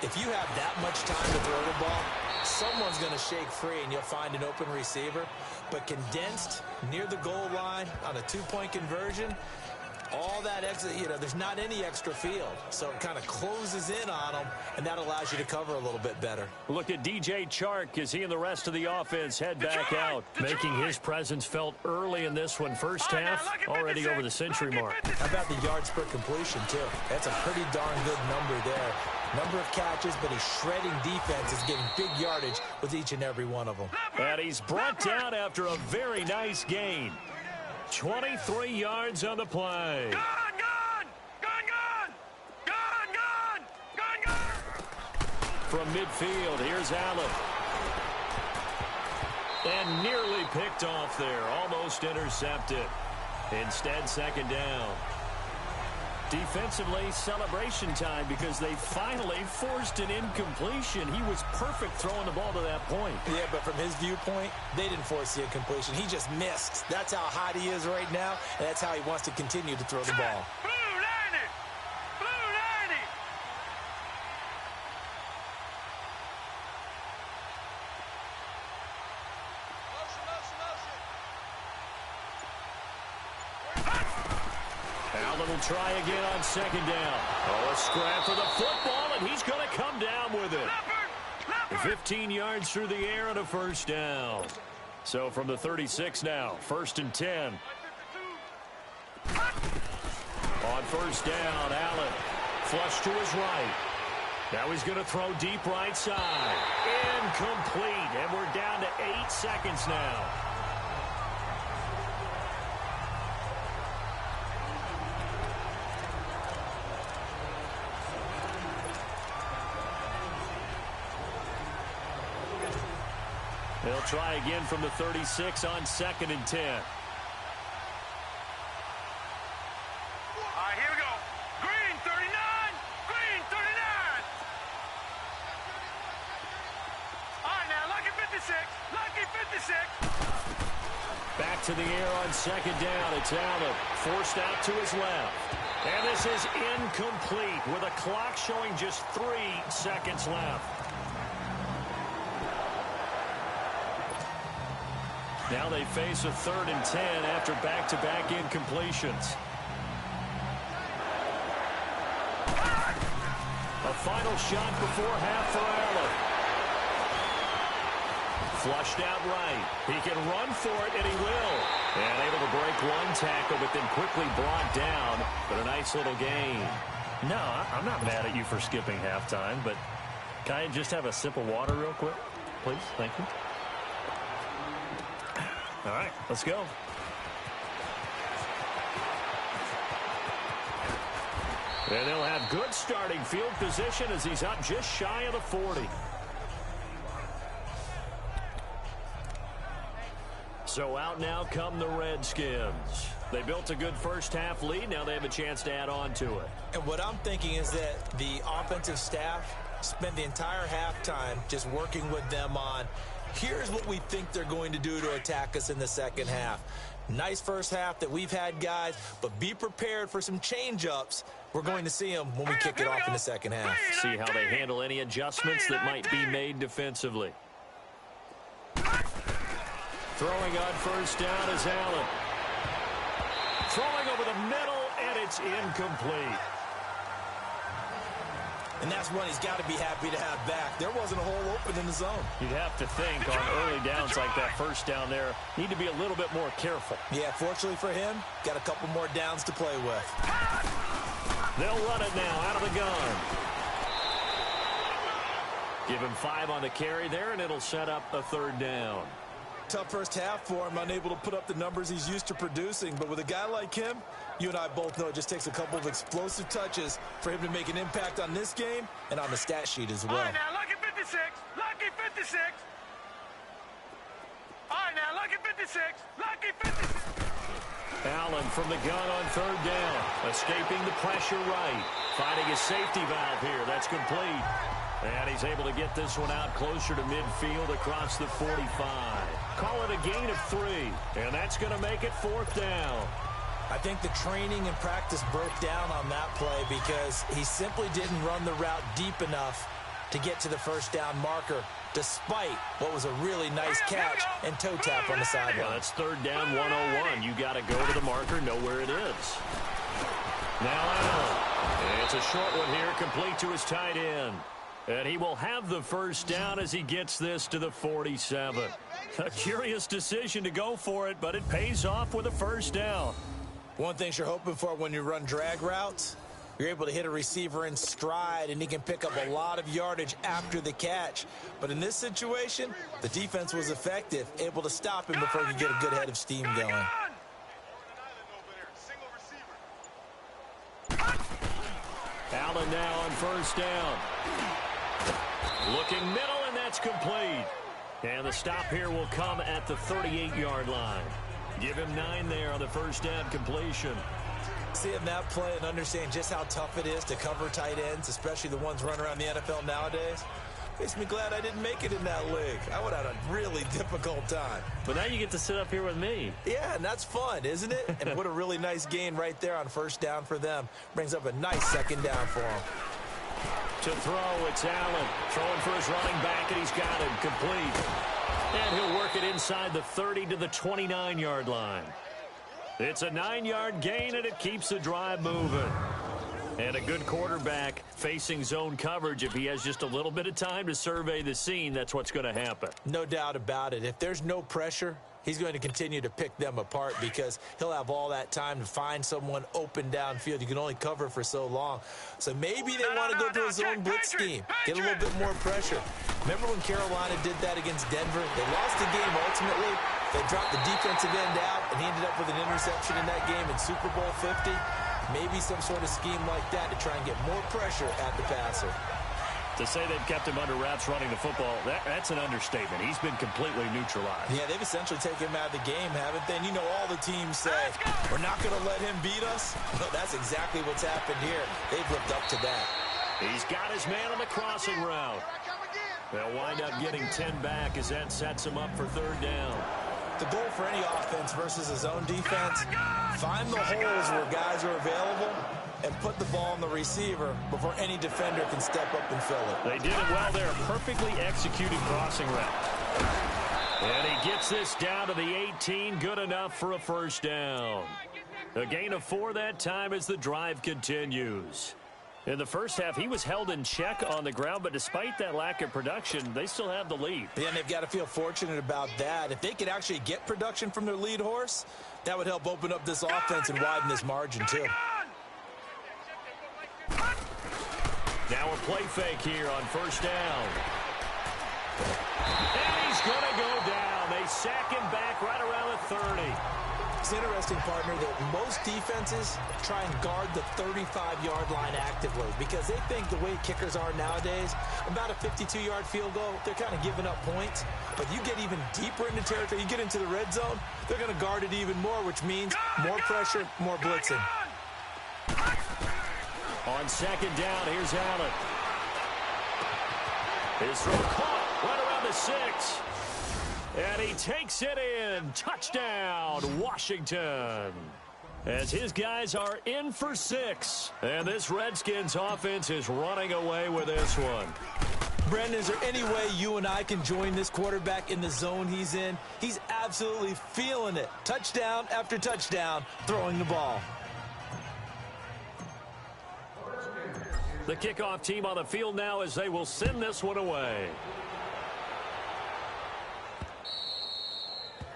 If you have that much time to throw the ball, someone's going to shake free and you'll find an open receiver. But condensed near the goal line on a two-point conversion, all that extra, there's not any extra field. So it kind of closes in on them, and that allows you to cover a little bit better. Look at DJ Chark as he and the rest of the offense head back out, making his presence felt early in this one. First half, already over the century mark. How about the yards per completion, too? That's a pretty darn good number there. Number of catches, but he's shredding defenses, getting big yardage with each and every one of them. And he's brought down after a very nice gain. 23 yards on the play. From midfield, here's Allen. And nearly picked off there, almost intercepted. Instead, second down. Defensively, celebration time because they finally forced an incompletion. He was perfect throwing the ball to that point. Yeah, but from his viewpoint, they didn't force the incompletion. He just missed. That's how hot he is right now, and that's how he wants to continue to throw the ball. Will try again on second down. Oh, a scrap for the football, and he's going to come down with it. 15 yards through the air and a first down. So from the 36 now, 1st and 10. On first down, Allen. Flush to his right. Now he's going to throw deep right side. Incomplete, and we're down to 8 seconds now. They'll try again from the 36 on 2nd and 10. All right, here we go. Green 39. Green 39. All right, now, lucky 56. Lucky 56. Back to the air on second down. It's Allen. Forced out to his left. And this is incomplete with a clock showing just 3 seconds left. Now they face a 3rd and 10 after back-to-back incompletions. A final shot before half for Allen. Flushed out right. He can run for it, and he will. And able to break one tackle, but then quickly brought down. But a nice little gain. No, I'm not mad at you for skipping halftime, but can I just have a sip of water real quick? Please, thank you. All right, let's go. And they'll have good starting field position as he's up just shy of the 40. So out now come the Redskins. They built a good first half lead. Now they have a chance to add on to it. And what I'm thinking is that the offensive staff spent the entire halftime just working with them on, here's what we think they're going to do to attack us in the second half. Nice first half that we've had, guys, but be prepared for some change-ups. We're going to see them when we kick it off in the second half. See how they handle any adjustments that might be made defensively. Throwing on first down is Allen. Throwing over the middle, and it's incomplete. And that's one he's got to be happy to have back. There wasn't a hole open in the zone. You'd have to think on early downs like that first down there, need to be a little bit more careful. Yeah, fortunately for him, got a couple more downs to play with. They'll run it now out of the gun. Give him 5 on the carry there, and it'll set up a 3rd down. Tough first half for him, unable to put up the numbers he's used to producing. But with a guy like him, you and I both know it just takes a couple of explosive touches for him to make an impact on this game and on the stat sheet as well. All right, now, lucky 56. Lucky 56. All right, now, lucky 56. Lucky 56. Allen from the gun on 3rd down. Escaping the pressure right. Finding his safety valve here. That's complete. And he's able to get this one out closer to midfield across the 45. Call it a gain of 3. And that's going to make it 4th down. I think the training and practice broke down on that play because he simply didn't run the route deep enough to get to the first down marker, despite what was a really nice catch and toe tap on the sideline. Yeah, that's third down 101. You got to go to the marker, know where it is. Now Allen. It's a short one here, complete to his tight end. And he will have the first down as he gets this to the 47. A curious decision to go for it, but it pays off with a first down. One thing you're hoping for when you run drag routes, you're able to hit a receiver in stride, and he can pick up a lot of yardage after the catch. But in this situation, the defense was effective, able to stop him before he could get a good head of steam going. Allen now on first down. Looking middle, and that's complete. And the stop here will come at the 38-yard line. Give him 9 there on the first down completion. Seeing that play and understand just how tough it is to cover tight ends, especially the ones running around the NFL nowadays, makes me glad I didn't make it in that league. I would have had a really difficult time. But now you get to sit up here with me. Yeah, and that's fun, isn't it? And what a really nice gain right there on first down for them. Brings up a nice second down for them. To throw, it's Allen. Throwing for his running back, and he's got him complete. And he'll work it inside the 30 to the 29-yard line. It's a 9-yard gain, and it keeps the drive moving. And a good quarterback facing zone coverage. If he has just a little bit of time to survey the scene, that's what's going to happen. No doubt about it. If there's no pressure, he's going to continue to pick them apart because he'll have all that time to find someone open downfield. You can only cover for so long. So maybe they want to go to a zone blitz scheme, get a little bit more pressure. Remember when Carolina did that against Denver? They lost the game ultimately. They dropped the defensive end out, and he ended up with an interception in that game in Super Bowl 50. Maybe some sort of scheme like that to try and get more pressure at the passer. To say they've kept him under wraps running the football, that's an understatement. He's been completely neutralized. Yeah, they've essentially taken him out of the game, haven't they? And you know all the teams say, we're not going to let him beat us. Well, that's exactly what's happened here. They've lived up to that. He's got his man on the crossing route. They'll wind up getting 10 back as that sets him up for third down. The goal for any offense versus a zone defense, find the holes where guys are available and put the ball on the receiver before any defender can step up and fill it. They did it well there. Perfectly executed crossing route. And he gets this down to the 18. Good enough for a first down. A gain of 4 that time as the drive continues. In the first half, he was held in check on the ground, but despite that lack of production, they still have the lead. Yeah, and they've got to feel fortunate about that. If they could actually get production from their lead horse, that would help open up this offense and widen this margin, too. Now a play fake here on first down. And he's going to go down. They sack him back right around the 30. It's interesting, partner, that most defenses try and guard the 35-yard line actively because they think the way kickers are nowadays, about a 52-yard field goal, they're kind of giving up points. But you get even deeper into territory, you get into the red zone, they're going to guard it even more, which means more pressure, more blitzing. On second down, here's Allen. His throw caught right around the 6. And he takes it in. Touchdown, Washington. As his guys are in for 6. And this Redskins offense is running away with this one. Brendan, is there any way you and I can join this quarterback in the zone he's in? He's absolutely feeling it. Touchdown after touchdown, throwing the ball. The kickoff team on the field now as they will send this one away.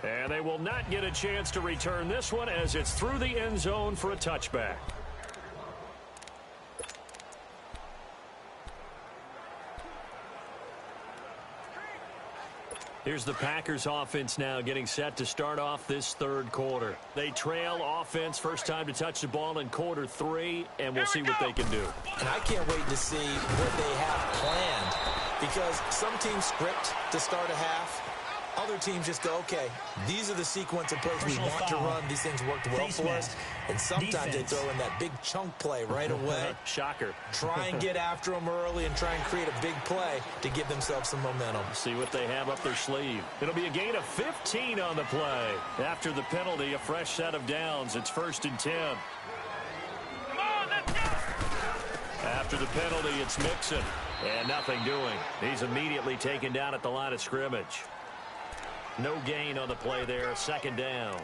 And they will not get a chance to return this one as it's through the end zone for a touchback. Here's the Packers offense now getting set to start off this third quarter. They trail offense first time to touch the ball in quarter 3, and we'll see what they can do. And I can't wait to see what they have planned because some teams script to start a half. Other teams just go, okay, these are the sequence of plays we want to run. These things worked well for us. And sometimes they throw in that big chunk play right away. Shocker. Try and get after them early and try and create a big play to give themselves some momentum. See what they have up their sleeve. It'll be a gain of 15 on the play. After the penalty, a fresh set of downs. It's 1st and 10. Come on, let's go. After the penalty, it's Mixon. And nothing doing. He's immediately taken down at the line of scrimmage. No gain on the play there. Second down.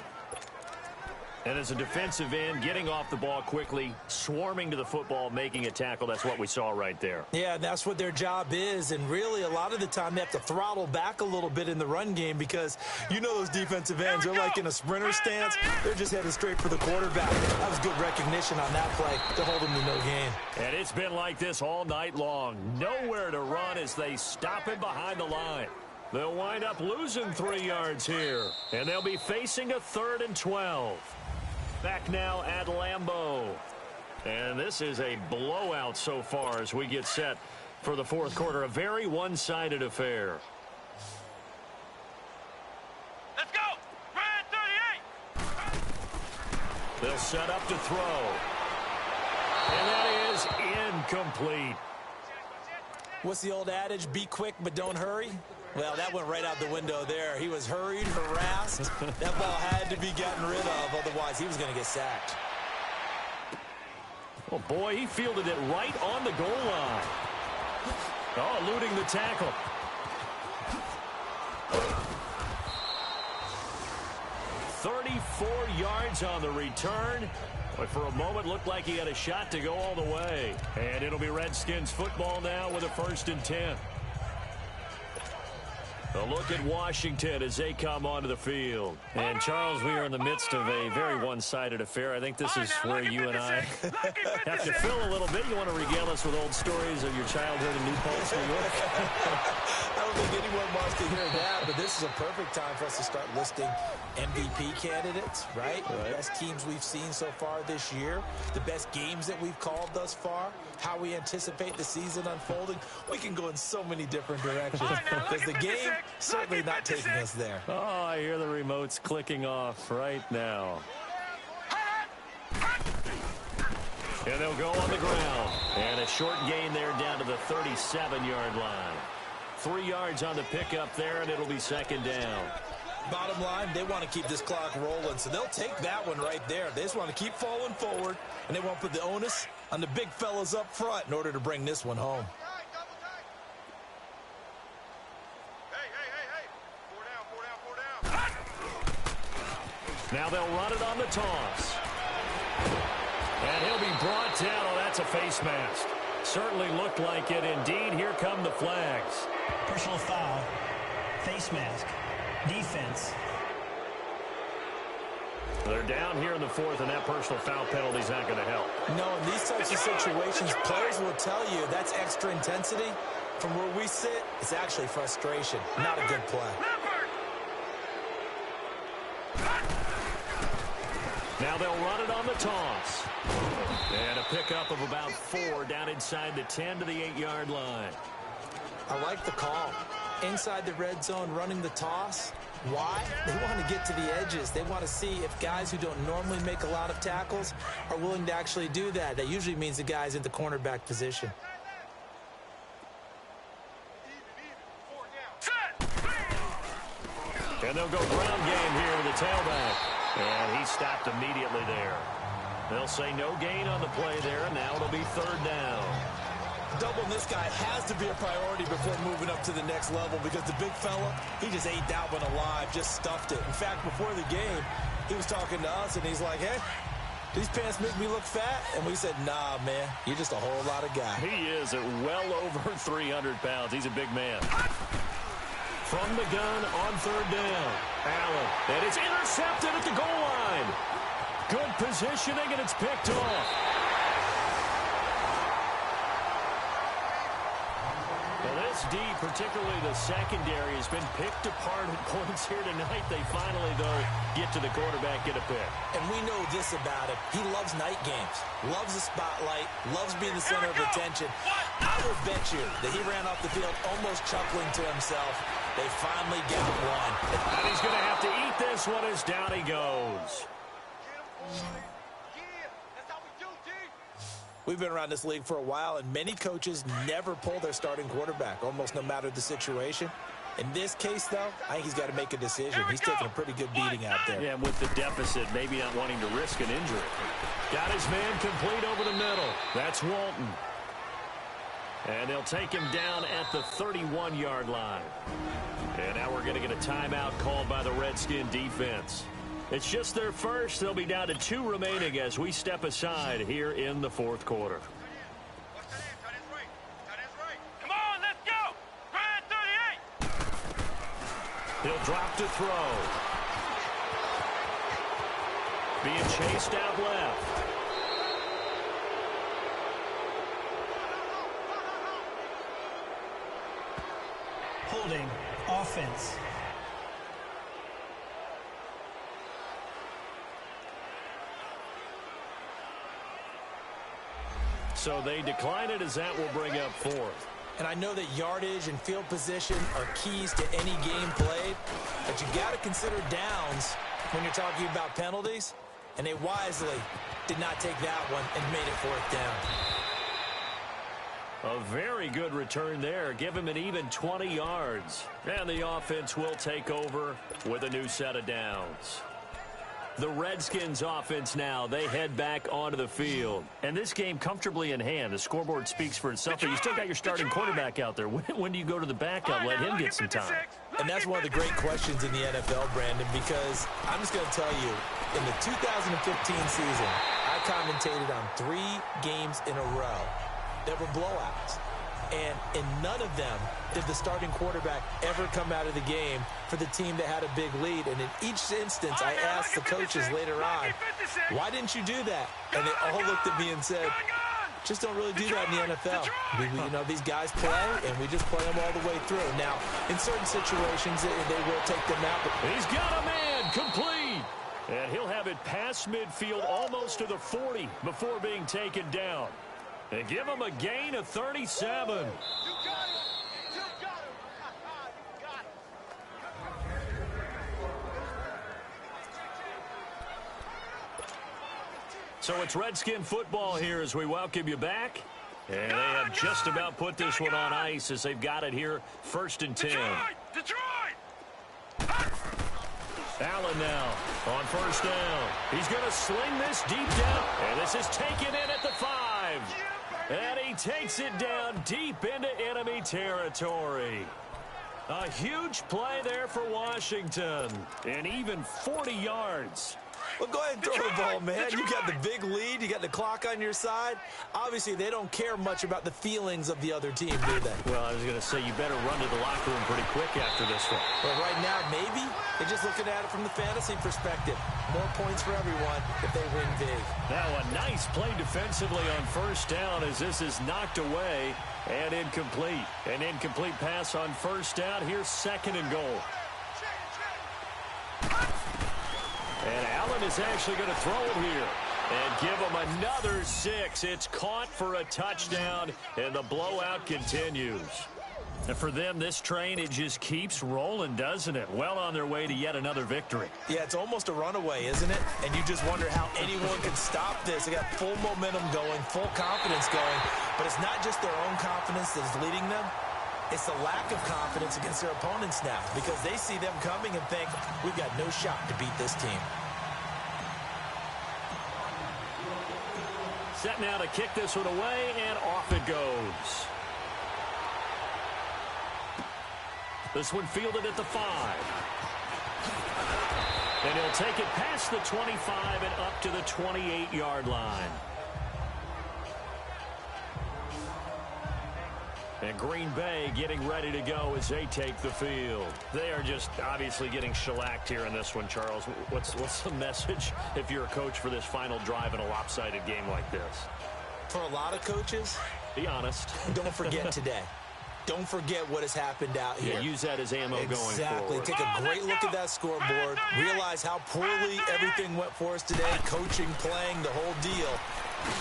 And as a defensive end, getting off the ball quickly, swarming to the football, making a tackle, that's what we saw right there. Yeah, that's what their job is. And really, a lot of the time, they have to throttle back a little bit in the run game because you know those defensive ends, they're like in a sprinter stance. They're just headed straight for the quarterback. That was good recognition on that play to hold them to no gain. And it's been like this all night long. Nowhere to run as they stop him behind the line. They'll wind up losing 3 yards here. And they'll be facing a 3rd and 12. Back now at Lambeau. And this is a blowout so far as we get set for the fourth quarter. A very one-sided affair. Let's go. Ryan 38. They'll set up to throw. And that is incomplete. What's the old adage? Be quick, but don't hurry. Well, that went right out the window there. He was hurried, harassed. That ball had to be gotten rid of, otherwise he was going to get sacked. Oh, boy, he fielded it right on the goal line. Oh, eluding the tackle. "34 yards on the return. But for a moment, looked like he had a shot to go all the way. And it'll be Redskins football now with a 1st and 10. A look at Washington as they come onto the field. And, Charles, we are in the midst of a very one-sided affair. I think this is where you and I have to fill a little bit. You want to regale us with old stories of your childhood in New Paltz, New York? I don't think anyone wants to hear that, but this is a perfect time for us to start listing MVP candidates, right? The best teams we've seen so far this year, the best games that we've called thus far, how we anticipate the season unfolding. We can go in so many different directions because the game certainly not taking us there. Oh, I hear the remotes clicking off right now. And they'll go on the ground. And a short gain there down to the 37-yard line. 3 yards on the pickup there, and it'll be 2nd down. Bottom line, they want to keep this clock rolling, so they'll take that one right there. They just want to keep falling forward, and they won't put the onus on the big fellas up front in order to bring this one home. Now they'll run it on the toss. And he'll be brought down. Oh, that's a face mask. Certainly looked like it. Indeed, here come the flags. Personal foul, face mask, defense. They're down here in the 4th, and that personal foul penalty is not going to help. No, in these types of situations, players will tell you that's extra intensity. From where we sit, it's actually frustration, not a good play. Now they'll run it on the toss. And a pickup of about 4 down inside the 10 to the 8-yard line. I like the call. Inside the red zone, running the toss. Why? They want to get to the edges. They want to see if guys who don't normally make a lot of tackles are willing to actually do that. That usually means the guy's in the cornerback position. And they'll go ground game here with the tailback. And he stopped immediately there. They'll say no gain on the play there, and now it'll be 3rd down. Doubling this guy has to be a priority before moving up to the next level because the big fella, he just ate that one alive, just stuffed it. In fact, before the game, he was talking to us, and he's like, hey, these pants make me look fat? And we said, nah, man, you're just a whole lot of guy. He is at well over 300 pounds. He's a big man. From the gun on 3rd down. Allen, and it's intercepted at the goal line. Good positioning, and it's picked off. Well, this D, particularly the secondary, has been picked apart at points here tonight. They finally, though, get to the quarterback, get a pick. And we know this about him. He loves night games, loves the spotlight, loves being the center of attention. I will bet you that he ran off the field almost chuckling to himself. They finally got one. And he's going to have to eat this one as down he goes. We've been around this league for a while, and many coaches never pull their starting quarterback, almost no matter the situation. In this case, though, I think he's got to make a decision. He's taking a pretty good beating out there. Yeah, with the deficit, maybe not wanting to risk an injury. Got his man complete over the middle. That's Walton. And they'll take him down at the 31-yard line. And now we're going to get a timeout called by the Redskin defense. It's just their first. They'll be down to 2 remaining as we step aside here in the fourth quarter. Come on, let's go. Ryan 38. He'll drop to throw. Being chased out left. Holding offense. So they decline it as that will bring up 4th. And I know that yardage and field position are keys to any game played, but you got to consider downs when you're talking about penalties, and they wisely did not take that one and made it 4th down. A very good return there. Give him an even 20 yards. And the offense will take over with a new set of downs. The Redskins offense now, they head back onto the field. And this game comfortably in hand. The scoreboard speaks for itself, but you still got your starting quarterback out there. When do you go to the backup? Let him get some time. And that's one of the great questions in the NFL, Brandon, because I'm just going to tell you, in the 2015 season, I commentated on 3 games in a row that were blowouts. And in none of them did the starting quarterback ever come out of the game for the team that had a big lead. And in each instance, I asked the coaches later on, why didn't you do that? And they all looked at me and said, just don't really do that in the NFL. You know, these guys play, and we just play them all the way through. Now, in certain situations, they will take them out. But he's got a man complete. And he'll have it past midfield almost to the 40 before being taken down. They give him a gain of 37. So it's Redskin football here as we welcome you back. And they have just about put this one on ice as they've got it here 1st and 10. Detroit! Allen now on 1st down. He's going to sling this deep down. And this is taken in at the 5. And he takes it down deep into enemy territory. A huge play there for Washington. And even 40 yards. Well, go ahead and throw the ball, man. You got the big lead. You got the clock on your side. Obviously, they don't care much about the feelings of the other team, do they? Well, I was going to say you better run to the locker room pretty quick after this one. Well, right now, maybe. They're just looking at it from the fantasy perspective. More points for everyone if they win big. Now a nice play defensively on 1st down as this is knocked away and incomplete. An incomplete pass on 1st down. Here's 2nd and goal. And Allen is actually going to throw it here and give him another 6. It's caught for a touchdown, and the blowout continues. And for them, this train, it just keeps rolling, doesn't it? Well on their way to yet another victory. Yeah, it's almost a runaway, isn't it? And you just wonder how anyone can stop this. They got full momentum going, full confidence going, but it's not just their own confidence that's leading them. It's the lack of confidence against their opponents now because they see them coming and think, we've got no shot to beat this team. Set now to kick this one away, and off it goes. This one fielded at the 5. And he'll take it past the 25 and up to the 28-yard line. And Green Bay getting ready to go as they take the field. They are just obviously getting shellacked here in this one, Charles. What's the message if you're a coach for this final drive in a lopsided game like this? For a lot of coaches, be honest. Don't forget today. Don't forget what has happened out here. Yeah, use that as ammo going forward. Exactly. Take a great look at that scoreboard. Realize how poorly everything went for us today. Coaching, playing, the whole deal.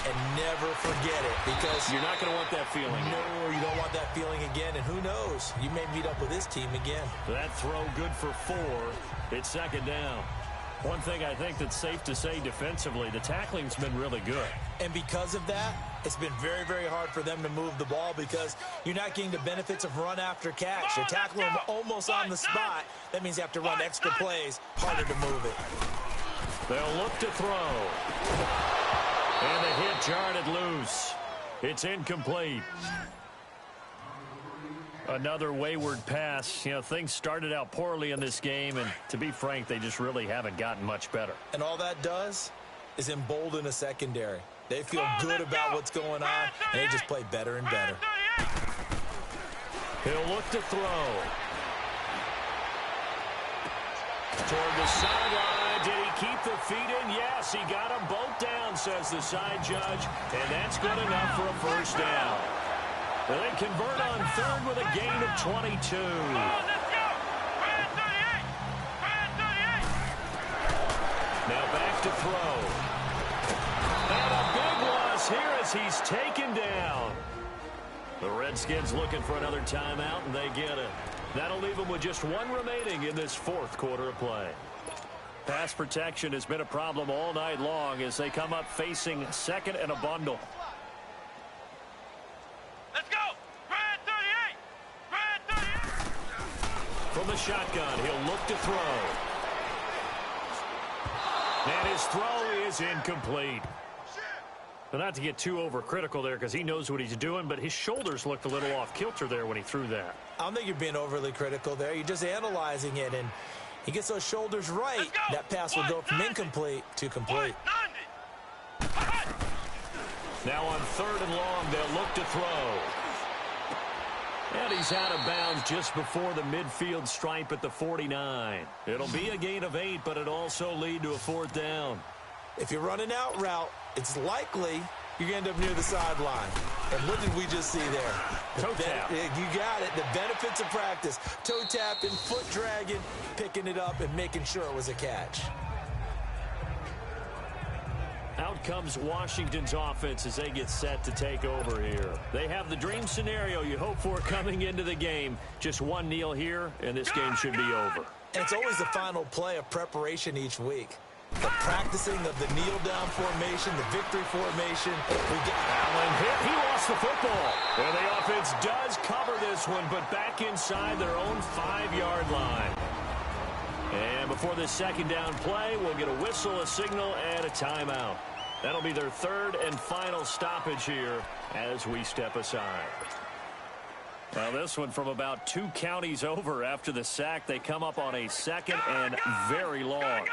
And never forget it because you're not going to want that feeling. No, you don't want that feeling again. And who knows? You may meet up with this team again. That throw good for 4. It's 2nd down. One thing I think that's safe to say defensively, the tackling's been really good. And because of that, it's been very, very hard for them to move the ball because you're not getting the benefits of run after catch. You're tackling them almost on the spot. That means you have to run extra plays, harder to move it. They'll look to throw. And the hit jarred it loose. It's incomplete. Another wayward pass. You know, things started out poorly in this game, and to be frank, they just really haven't gotten much better. And all that does is embolden a secondary. They feel good about what's going on, and they just play better and better. He'll look to throw. Toward the sideline. Did he keep the feet in? Yes, he got them both down, says the side judge, and that's good enough for a first down. They convert on third with a gain of 22. Now back to throw. And a big loss here as he's taken down. The Redskins looking for another timeout, and they get it. That'll leave them with just one remaining in this fourth quarter of play. Pass protection has been a problem all night long as they come up facing second and a bundle. Let's go! Brad 38! Brad 38! From the shotgun, he'll look to throw. And his throw is incomplete. But not to get too overcritical there because he knows what he's doing, but his shoulders looked a little off kilter there when he threw that. I don't think you're being overly critical there. You're just analyzing it, and he gets those shoulders right. That pass will go from incomplete to complete. Now on third and long, they'll look to throw. And he's out of bounds just before the midfield stripe at the 49. It'll be a gain of 8, but it'll also lead to a fourth down. If you're running out route, it's likely you're going to end up near the sideline. And what did we just see there? Toe tap. You got it. The benefits of practice. Toe tapping, foot dragging, picking it up, and making sure it was a catch. Out comes Washington's offense as they get set to take over here. They have the dream scenario you hope for coming into the game. Just one kneel here, and this game should be over. And it's always the final play of preparation each week. The practicing of the kneel-down formation, the victory formation. Allen hit. He lost the football. And the offense does cover this one, but back inside their own 5-yard line. And before this second down play, we'll get a whistle, a signal, and a timeout. That'll be their third and final stoppage here as we step aside. Now this one from about 2 counties over after the sack. They come up on a second and very long.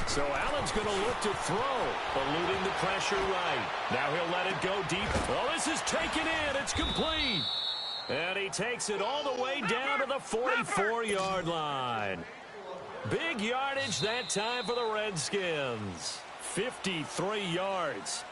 So Allen's going to look to throw, eluding the pressure right. Now he'll let it go deep. Oh, this is taken in. It's complete. And he takes it all the way down to the 44-yard line. Big yardage that time for the Redskins. 53 yards.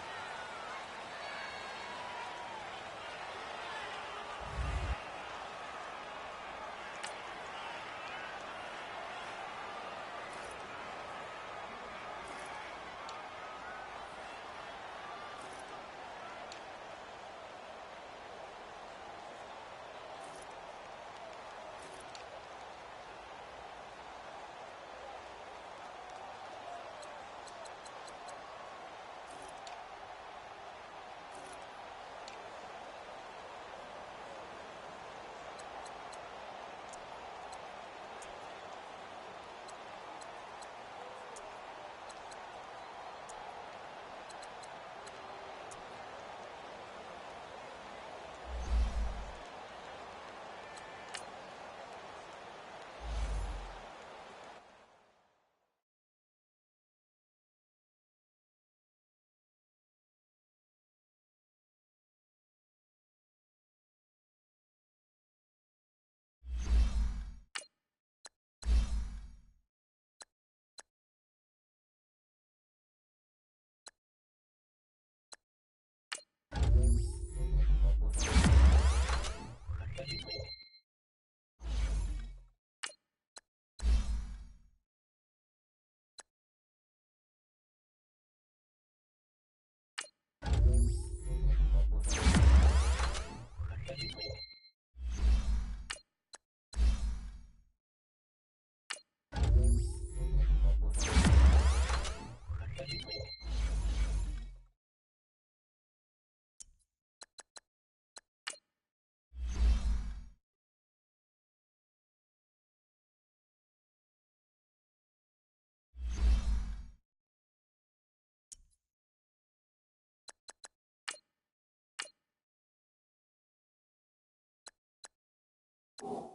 you.